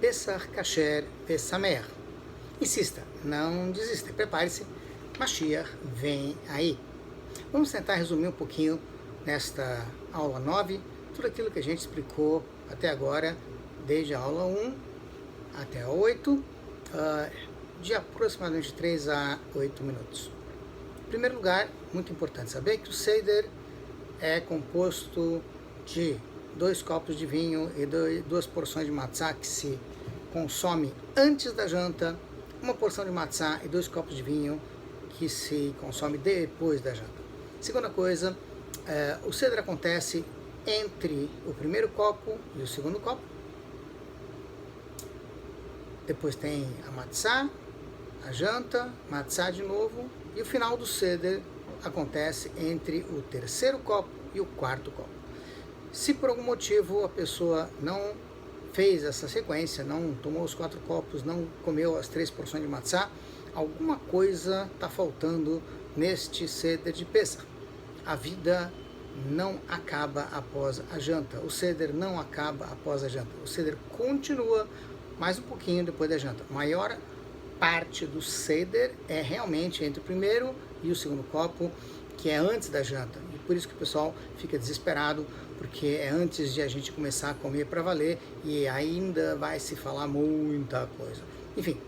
Pesach Kasher Pesamer. Insista, não desista, prepare-se, Mashiach vem aí. Vamos tentar resumir um pouquinho nesta aula 9, tudo aquilo que a gente explicou até agora, desde a aula 1 até a 8, de aproximadamente 3 a 8 minutos. Em primeiro lugar, muito importante saber que o Seder é composto de 2 copos de vinho e 2 porções de matzá que se consome antes da janta, 1 porção de matzá e 2 copos de vinho que se consome depois da janta. Segunda coisa, o Seder acontece entre o primeiro copo e o segundo copo. Depois tem a matzá, a janta, matzá de novo, e o final do Seder acontece entre o terceiro copo e o quarto copo. Se por algum motivo a pessoa não fez essa sequência, não tomou os 4 copos, não comeu as 3 porções de matzá, alguma coisa está faltando neste Seder de Pesach. A vida não acaba após a janta, o Seder não acaba após a janta, o Seder continua mais um pouquinho depois da janta. A maior parte do Seder é realmente entre o primeiro e o segundo copo, que é antes da janta. E por isso que o pessoal fica desesperado, porque é antes de a gente começar a comer para valer e ainda vai se falar muita coisa. Enfim,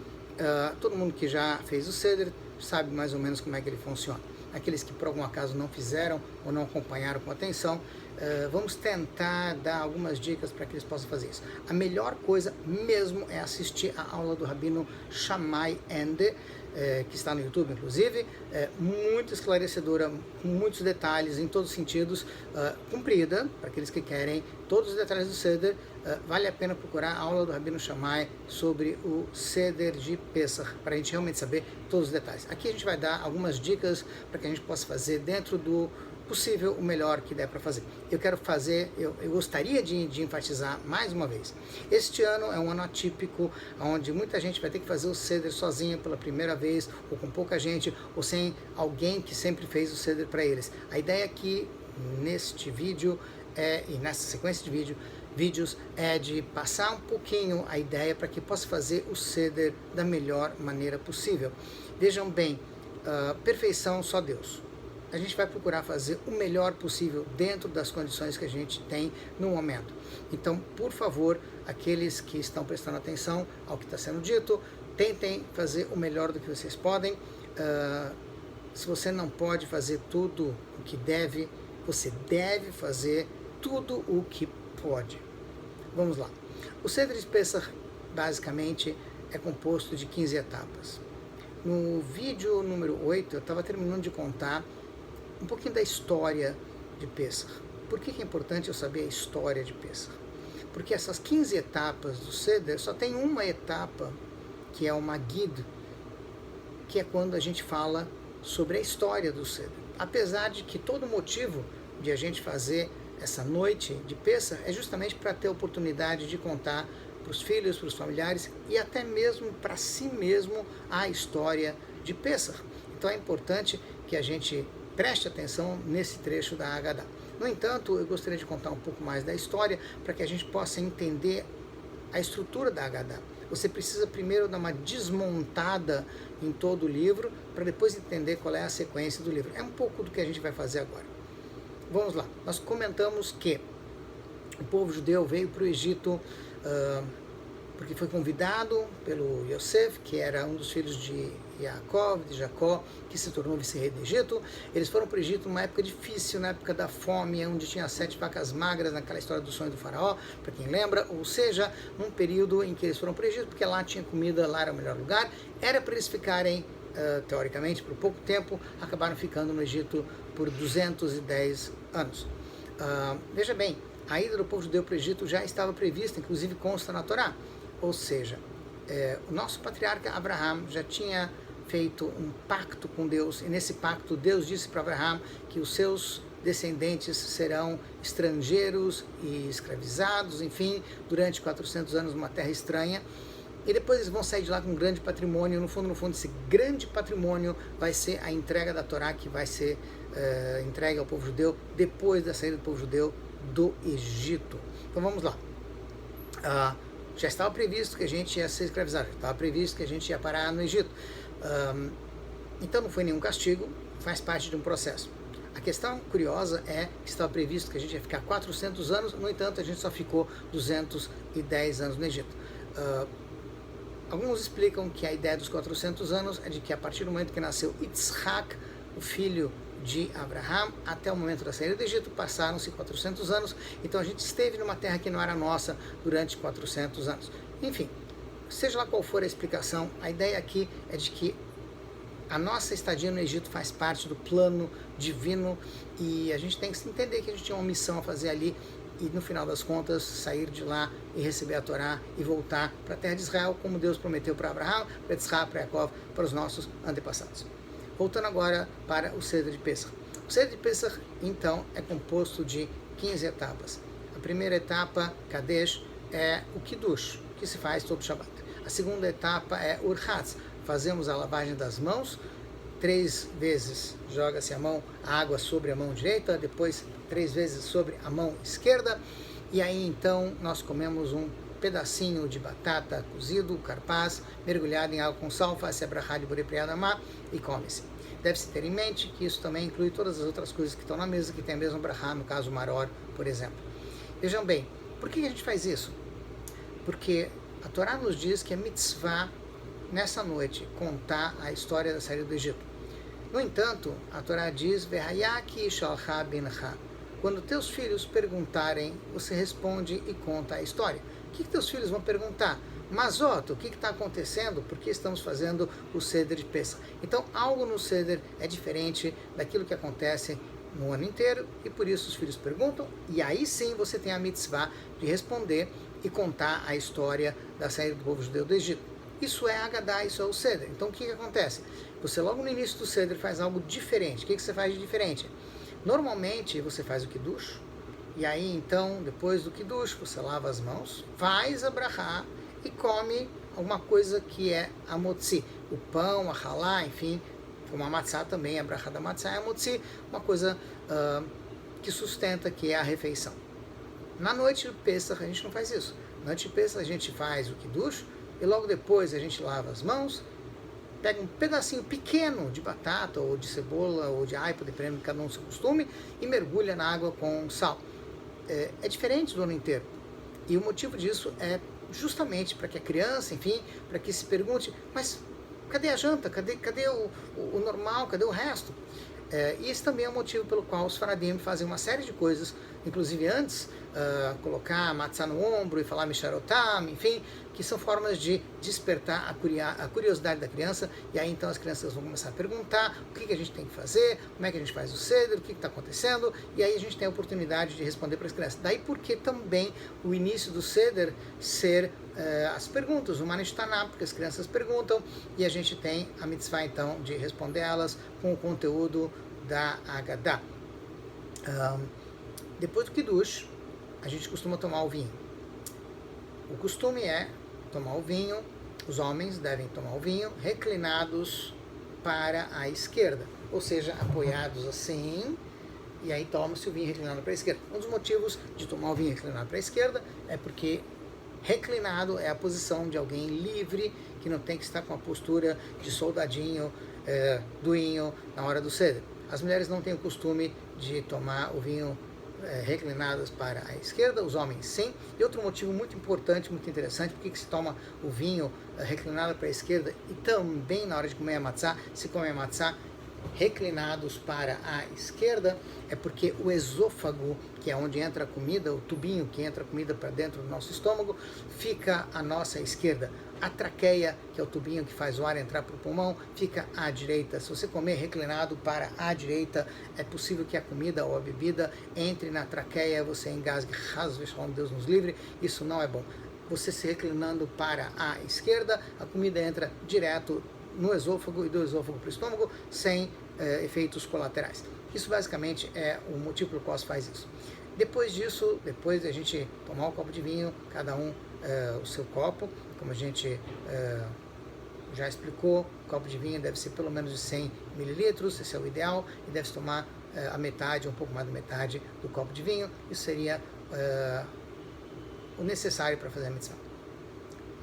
todo mundo que já fez o Seder sabe mais ou menos como é que ele funciona. Aqueles que por algum acaso não fizeram ou não acompanharam com atenção, vamos tentar dar algumas dicas para que eles possam fazer isso. A melhor coisa mesmo é assistir a aula do Rabino Shammai Ende, que está no YouTube, inclusive, muito esclarecedora, com muitos detalhes em todos os sentidos, comprida, para aqueles que querem todos os detalhes do Seder. Vale a pena procurar a aula do Rabino Shammai sobre o Seder de Pesach, para a gente realmente saber todos os detalhes. Aqui a gente vai dar algumas dicas para que a gente possa fazer dentro do possível o melhor que der para fazer. Eu gostaria de enfatizar mais uma vez, este ano é um ano atípico, onde muita gente vai ter que fazer o Seder sozinha pela primeira vez, ou com pouca gente, ou sem alguém que sempre fez o Seder para eles. A ideia aqui, neste vídeo, e nessa sequência de vídeos, é de passar um pouquinho a ideia para que possa fazer o Seder da melhor maneira possível. Vejam bem, perfeição só Deus. A gente vai procurar fazer o melhor possível dentro das condições que a gente tem no momento. Então, por favor, aqueles que estão prestando atenção ao que está sendo dito, tentem fazer o melhor do que vocês podem. Se você não pode fazer tudo o que deve, você deve fazer tudo o que pode. Vamos lá. O Seder de Pesach, basicamente, é composto de 15 etapas. No vídeo número 8, eu estava terminando de contar um pouquinho da história de Pesach. Por que é importante eu saber a história de Pesach? Porque essas 15 etapas do Seder, só tem uma etapa, que é o Magid, que é quando a gente fala sobre a história do Seder. Apesar de que todo o motivo de a gente fazer essa noite de Pesach é justamente para ter a oportunidade de contar para os filhos, para os familiares e até mesmo para si mesmo a história de Pesach. Então é importante que a gente preste atenção nesse trecho da Haggadah. No entanto, eu gostaria de contar um pouco mais da história para que a gente possa entender a estrutura da Haggadah. Você precisa primeiro dar uma desmontada em todo o livro para depois entender qual é a sequência do livro. É um pouco do que a gente vai fazer agora. Vamos lá. Nós comentamos que o povo judeu veio para o Egito porque foi convidado pelo Yosef, que era um dos filhos de Jacó, que se tornou vice-rei do Egito. Eles foram para o Egito numa época difícil, na época da fome, onde tinha 7 vacas magras, naquela história do sonho do faraó, para quem lembra, ou seja, num período em que eles foram para o Egito, porque lá tinha comida, lá era o melhor lugar, era para eles ficarem, teoricamente, por pouco tempo, acabaram ficando no Egito por 210 anos. Veja bem, a ida do povo judeu para o Egito já estava prevista, inclusive consta na Torá. Ou seja, o nosso patriarca Abraham já tinha feito um pacto com Deus, e nesse pacto Deus disse para Abraham que os seus descendentes serão estrangeiros e escravizados, enfim, durante 400 anos numa terra estranha, e depois eles vão sair de lá com um grande patrimônio. No fundo, esse grande patrimônio vai ser a entrega da Torá, que vai ser entregue ao povo judeu depois da saída do povo judeu do Egito. Então vamos lá. Já estava previsto que a gente ia ser escravizado, já estava previsto que a gente ia parar no Egito. Então não foi nenhum castigo, faz parte de um processo. A questão curiosa é que estava previsto que a gente ia ficar 400 anos, no entanto a gente só ficou 210 anos no Egito. Alguns explicam que a ideia dos 400 anos é de que a partir do momento que nasceu Yitzhak, o filho de Abraham, até o momento da saída do Egito, passaram-se 400 anos, então a gente esteve numa terra que não era nossa durante 400 anos. Enfim, seja lá qual for a explicação, a ideia aqui é de que a nossa estadia no Egito faz parte do plano divino e a gente tem que entender que a gente tinha uma missão a fazer ali e no final das contas sair de lá e receber a Torá e voltar para a terra de Israel como Deus prometeu para Abraham, para Yitzhak, para Jacob, para os nossos antepassados. Voltando agora para o Seder de Pesach. O Seder de Pesach, então, é composto de 15 etapas. A primeira etapa, Kadesh, é o Kiddush, que se faz todo Shabbat. A segunda etapa é Urhatz. Fazemos a lavagem das mãos, 3 vezes joga-se a água sobre a mão direita, depois 3 vezes sobre a mão esquerda, e aí então nós comemos um pedacinho de batata cozido, carpaz, mergulhado em água com sal, faz-se a brachá de Borei Pri Adamá e come-se. Deve-se ter em mente que isso também inclui todas as outras coisas que estão na mesa, que tem a mesma brachá, no caso o maror, por exemplo. Vejam bem, por que a gente faz isso? Porque a Torá nos diz que é mitzvah, nessa noite, contar a história da saída do Egito. No entanto, a Torá diz, Vehayaki shalcha bincha. Quando teus filhos perguntarem, você responde e conta a história. O que teus filhos vão perguntar? Mazoto, o que está acontecendo? Por que estamos fazendo o Seder de Pesach? Então, algo no Seder é diferente daquilo que acontece no ano inteiro, e por isso os filhos perguntam, e aí sim você tem a mitzvah de responder e contar a história da saída do povo judeu do Egito. Isso é Agadá, isso é o Seder. Então, o que acontece? Você logo no início do Seder faz algo diferente. O que você faz de diferente? Normalmente, você faz o Kiddush, e aí, então, depois do Kiddush, você lava as mãos, faz a brachá e come alguma coisa que é a motzi, o pão, a halá, enfim, como a matzá também, a brachá da matzá é a motzi, uma coisa que sustenta, que é a refeição. Na noite do Pesach, a gente não faz isso. Na noite do Pesach, a gente faz o Kiddush, e logo depois a gente lava as mãos, pega um pedacinho pequeno de batata, ou de cebola, ou de aipo, dependendo de cada um do seu costume, e mergulha na água com sal. É diferente do ano inteiro. E o motivo disso é justamente para que a criança, enfim, para que se pergunte, mas cadê a janta? Cadê o normal? Cadê o resto? E esse também é o motivo pelo qual os faradim fazem uma série de coisas, inclusive antes, colocar a matzá no ombro e falar misharotam, enfim, que são formas de despertar a curiosidade da criança, e aí então as crianças vão começar a perguntar o que a gente tem que fazer, como é que a gente faz o ceder, o que está acontecendo, e aí a gente tem a oportunidade de responder para as crianças. Daí porque também o início do ceder ser as perguntas, o manishtaná, porque as crianças perguntam, e a gente tem a mitzvah então de responder elas com o conteúdo da Agadá. Depois do Kiddush, a gente costuma tomar o vinho. O costume é tomar o vinho, os homens devem tomar o vinho reclinados para a esquerda, ou seja, apoiados assim, e aí toma-se o vinho reclinado para a esquerda. Um dos motivos de tomar o vinho reclinado para a esquerda é porque reclinado é a posição de alguém livre, que não tem que estar com a postura de soldadinho, duinho, na hora do ceder. As mulheres não têm o costume de tomar o vinho reclinadas para a esquerda, os homens sim. E outro motivo muito importante, muito interessante, porque se toma o vinho reclinado para a esquerda e também na hora de comer a matzá, se come a matzá reclinados para a esquerda, é porque o esôfago, que é onde entra a comida, o tubinho que entra a comida para dentro do nosso estômago, fica à nossa esquerda. A traqueia, que é o tubinho que faz o ar entrar para o pulmão, fica à direita. Se você comer reclinado para a direita, é possível que a comida ou a bebida entre na traqueia, você engasgue, Deus nos livre, isso não é bom. Você se reclinando para a esquerda, a comida entra direto no esôfago e do esôfago para o estômago, sem efeitos colaterais. Isso basicamente é o motivo pelo qual se faz isso. Depois disso, depois de a gente tomar um copo de vinho, cada um o seu copo, como a gente já explicou, o copo de vinho deve ser pelo menos de 100 mililitros, esse é o ideal, e deve-se tomar a metade, um pouco mais da metade do copo de vinho. Isso seria o necessário para fazer a mitzvah.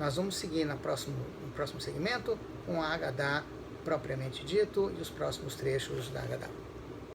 Nós vamos seguir no próximo segmento com a Haggadah propriamente dito e os próximos trechos da Haggadah.